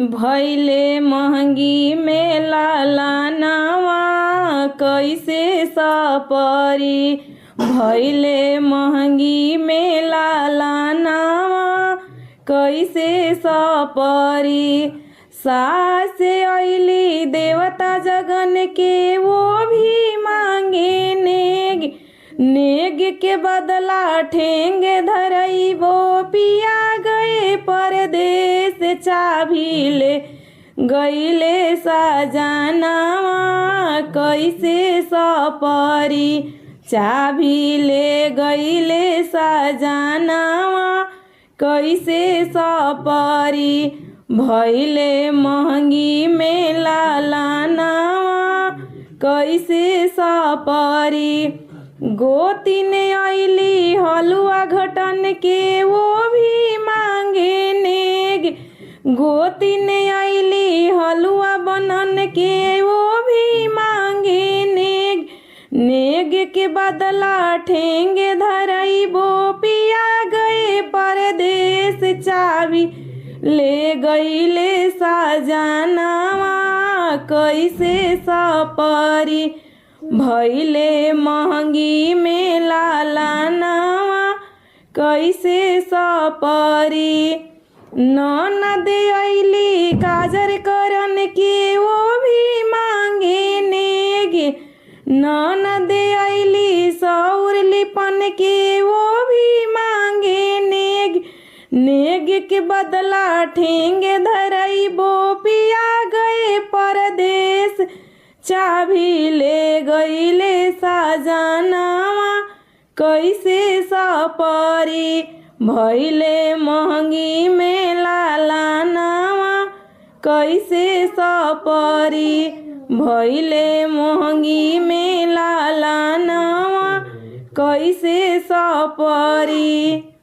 भैले महंगी में लालानावा कैसे सपरी। भैले महंगी में लालानावा कैसे सपरी। सास अइली देवता जगन के वो भी मांगे नेग। नेग के बदला ठेंगे धरइबो पिया गए परदेस। चाभी ले गईले सजनावा कैसे सपरी। चाभी ले गईले सजनावा कैसे सपरी। भैले महंगी में लालानावा कैसे सपरी। गोतिन अइली हलुआ घटन के वो भी मांगे नेग। गोतिन अइली हलुआ बनन के वो भी मांगे नेग। नेग के बदला ठेंगे धरइबो पिया गए परदेस। चाभी ले गईले सजनावा कैसे सपरी। भैले महंगी में लालानावा कैसे सपरी। ननद अइली काजर करन के वो भी मांगे नेग। ननद अइली सौर लिपन के वो भी मांगे नेग। नेग के बदला ठेंगे धरइबो पिया गए परदेस। चाभी ले गईले सजनावा कैसे सपरी। भैले महंगी में लालानावा कैसे सपरी। भैले महंगी में लालानावा कैसे सपरी।